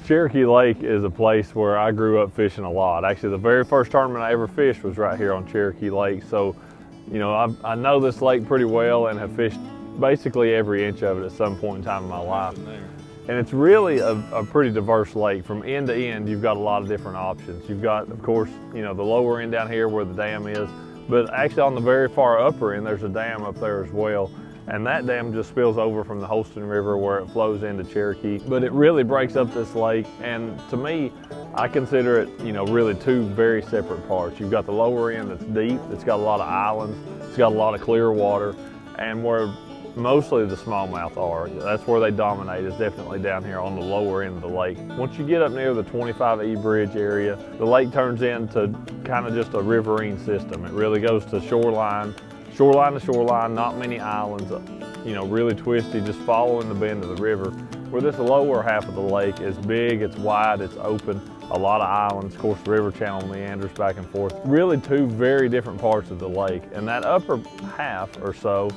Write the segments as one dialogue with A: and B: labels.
A: Cherokee Lake is a place where I grew up fishing a lot. Actually, the very first tournament I ever fished was right here on Cherokee Lake. So, you know, I know this lake pretty well and have fished basically every inch of it at some point in time in my life. And it's really a pretty diverse lake. From end to end, you've got a lot of different options. You've got, of course, you know, the lower end down here where the dam is, but actually on the very far upper end, there's a dam up there as well. And that dam just spills over from the Holston River where it flows into Cherokee. But it really breaks up this lake, and to me, I consider it, you know, really two very separate parts. You've got the lower end that's deep, it's got a lot of islands, it's got a lot of clear water, and where mostly the smallmouth are. That's where they dominate, is definitely down here on the lower end of the lake. Once you get up near the 25E bridge area, the lake turns into kind of just a riverine system. It really goes to shoreline to shoreline, not many islands, you know, really twisty, just following the bend of the river. Where this lower half of the lake is big, it's wide, it's open, a lot of islands. Of course, the river channel meanders back and forth. Really two very different parts of the lake. And that upper half or so,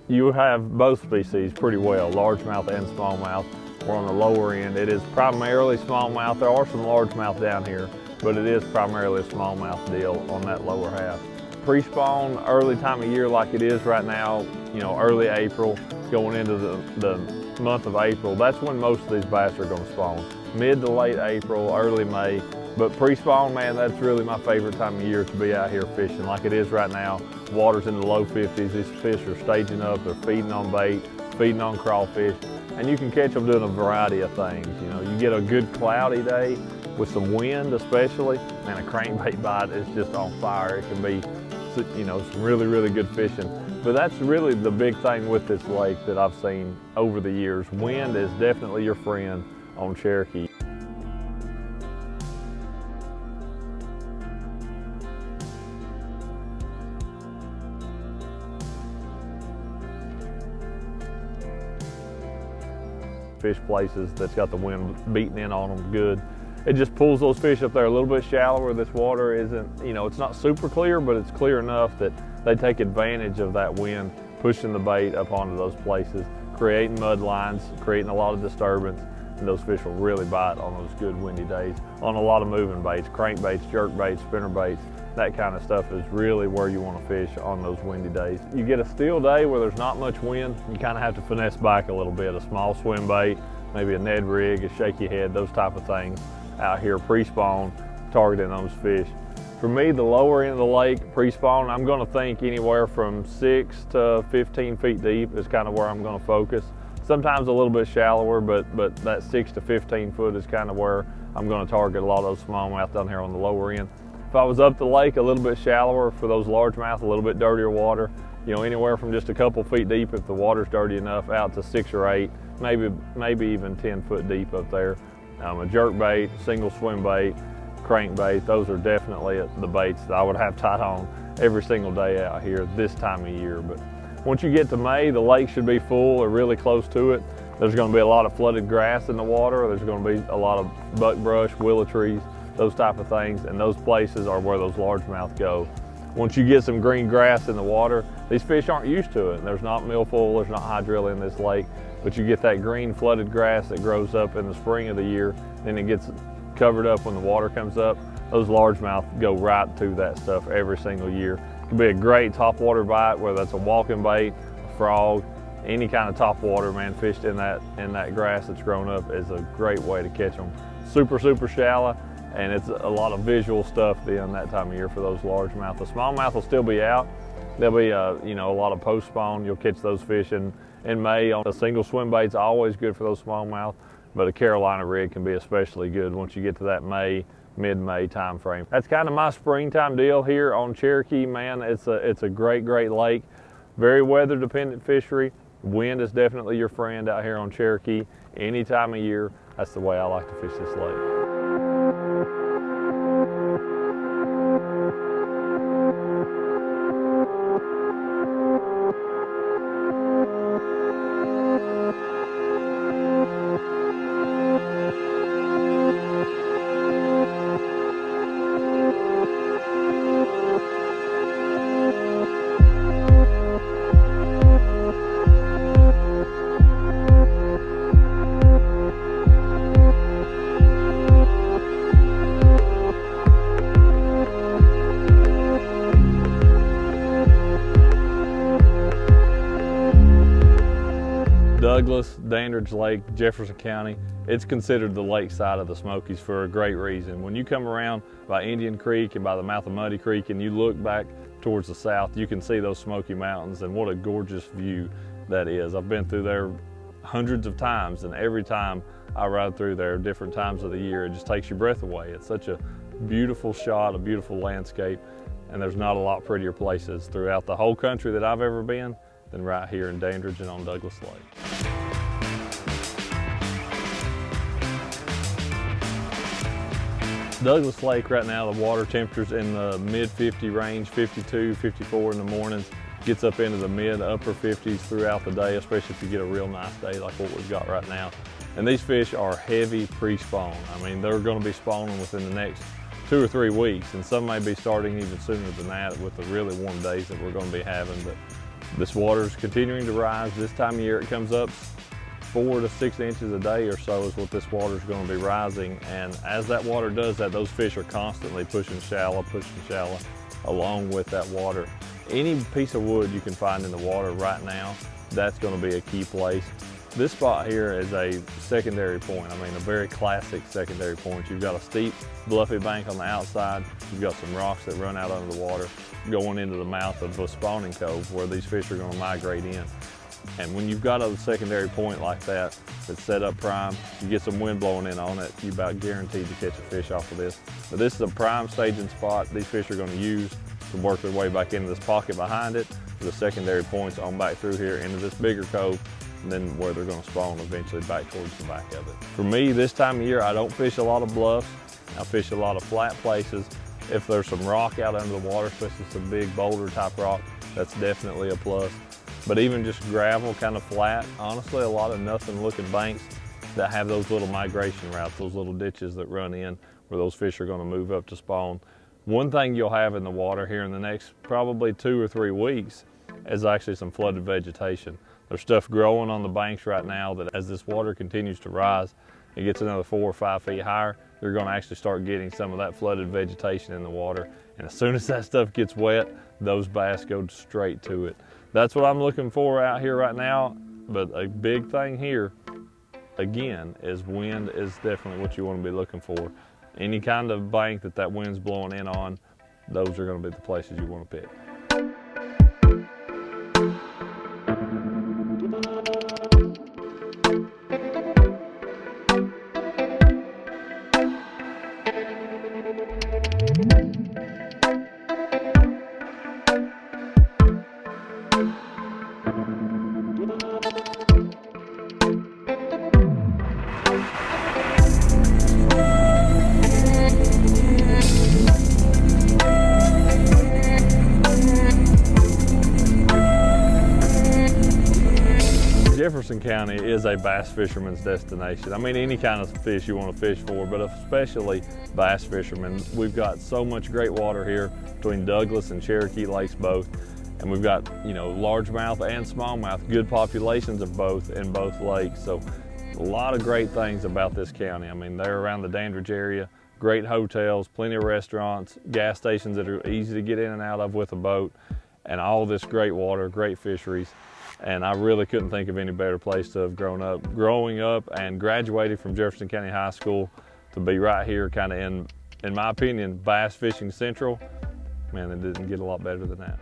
A: you have both species pretty well, largemouth and smallmouth. Where on the lower end, it is primarily smallmouth. There are some largemouth down here, but it is primarily a smallmouth deal on that lower half. Pre-spawn, early time of year like it is right now, you know, early April, going into the month of April, that's when most of these bass are going to spawn. Mid to late April, early May. But pre-spawn, man, that's really my favorite time of year to be out here fishing like it is right now. Water's in the low 50s, these fish are staging up, they're feeding on bait, feeding on crawfish, and you can catch them doing a variety of things. You know, you get a good cloudy day with some wind especially, and a crankbait bite is just on fire. It can be, you know, some really, really good fishing. But that's really the big thing with this lake that I've seen over the years. Wind is definitely your friend on Cherokee. Fish places that's got the wind beating in on them good. It just pulls those fish up there a little bit shallower. This water isn't, you know, it's not super clear, but it's clear enough that they take advantage of that wind, pushing the bait up onto those places, creating mud lines, creating a lot of disturbance, and those fish will really bite on those good windy days. On a lot of moving baits, crankbaits, jerk baits, spinner baits, that kind of stuff is really where you want to fish on those windy days. You get a still day where there's not much wind, you kind of have to finesse back a little bit. A small swim bait, maybe a Ned rig, a shaky head, those type of things out here pre-spawn, targeting those fish. For me, the lower end of the lake, pre-spawn, I'm going to think anywhere from 6 to 15 feet deep is kind of where I'm going to focus. Sometimes a little bit shallower, but that 6 to 15 foot is kind of where I'm going to target a lot of those smallmouth down here on the lower end. If I was up the lake a little bit shallower for those largemouth, a little bit dirtier water, you know, anywhere from just a couple feet deep if the water's dirty enough, out to 6 or 8, maybe even 10 foot deep up there. A jerk bait, single swim bait, crankbait, those are definitely the baits that I would have tied on every single day out here this time of year. But once you get to May, the lake should be full or really close to it. There's going to be a lot of flooded grass in the water. There's going to be a lot of buckbrush, willow trees, those type of things, and those places are where those largemouth go. Once you get some green grass in the water, these fish aren't used to it. There's not milfoil, there's not hydrilla in this lake, but you get that green flooded grass that grows up in the spring of the year, then it gets covered up when the water comes up. Those largemouth go right to that stuff every single year. It can be a great topwater bite, whether that's a walking bait, a frog, any kind of topwater, man, fished in that grass that's grown up is a great way to catch them. Super, super shallow, and it's a lot of visual stuff then that time of year for those largemouth. The smallmouth will still be out. There'll be you know, a lot of post spawn. You'll catch those fish in May. On a single swim bait's always good for those smallmouth, but a Carolina rig can be especially good once you get to that mid-May time frame. That's kind of my springtime deal here on Cherokee, man. It's a great, great lake. Very weather dependent fishery. Wind is definitely your friend out here on Cherokee. Any time of year, that's the way I like to fish this lake. Douglas, Dandridge Lake, Jefferson County, it's considered the lake side of the Smokies for a great reason. When you come around by Indian Creek and by the mouth of Muddy Creek and you look back towards the south, you can see those Smoky Mountains, and what a gorgeous view that is. I've been through there hundreds of times, and every time I ride through there, different times of the year, it just takes your breath away. It's such a beautiful shot, a beautiful landscape, and there's not a lot prettier places throughout the whole country that I've ever been than right here in Dandridge and on Douglas Lake. Douglas Lake right now, the water temperature's in the mid 50 range, 52, 54 in the mornings. Gets up into the mid upper 50s throughout the day, especially if you get a real nice day like what we've got right now. And these fish are heavy pre-spawn. I mean, they're going to be spawning within the next 2 or 3 weeks, and some may be starting even sooner than that with the really warm days that we're going to be having. But this water is continuing to rise. This time of year it comes up 4 to 6 inches a day or so is what this water is going to be rising. And as that water does that, those fish are constantly pushing shallow along with that water. Any piece of wood you can find in the water right now, that's going to be a key place. This spot here is a secondary point. I mean, a very classic secondary point. You've got a steep, bluffy bank on the outside. You've got some rocks that run out under the water going into the mouth of a spawning cove where these fish are going to migrate in. And when you've got a secondary point like that that's set up prime, you get some wind blowing in on it, you're about guaranteed to catch a fish off of this. But this is a prime staging spot these fish are going to use to work their way back into this pocket behind it, to the secondary points on back through here into this bigger cove, and then where they're going to spawn eventually back towards the back of it. For me, this time of year, I don't fish a lot of bluffs. I fish a lot of flat places. If there's some rock out under the water, especially some big boulder type rock, that's definitely a plus. But even just gravel, kind of flat, honestly, a lot of nothing looking banks that have those little migration routes, those little ditches that run in where those fish are going to move up to spawn. One thing you'll have in the water here in the next probably 2 or 3 weeks is actually some flooded vegetation. There's stuff growing on the banks right now that as this water continues to rise, it gets another 4 or 5 feet higher, you're going to actually start getting some of that flooded vegetation in the water. And as soon as that stuff gets wet, those bass go straight to it. That's what I'm looking for out here right now. But a big thing here, again, is wind is definitely what you want to be looking for. Any kind of bank that wind's blowing in on, those are going to be the places you want to pick. Jefferson County is a bass fisherman's destination. I mean, any kind of fish you want to fish for, but especially bass fishermen. We've got so much great water here between Douglas and Cherokee lakes both. And we've got, you know, largemouth and smallmouth, good populations of both in both lakes. So a lot of great things about this county. I mean, they're around the Dandridge area, great hotels, plenty of restaurants, gas stations that are easy to get in and out of with a boat, and all this great water, great fisheries. And I really couldn't think of any better place to have growing up and graduated from Jefferson County High School to be right here kind of in my opinion, bass fishing central. Man, it didn't get a lot better than that.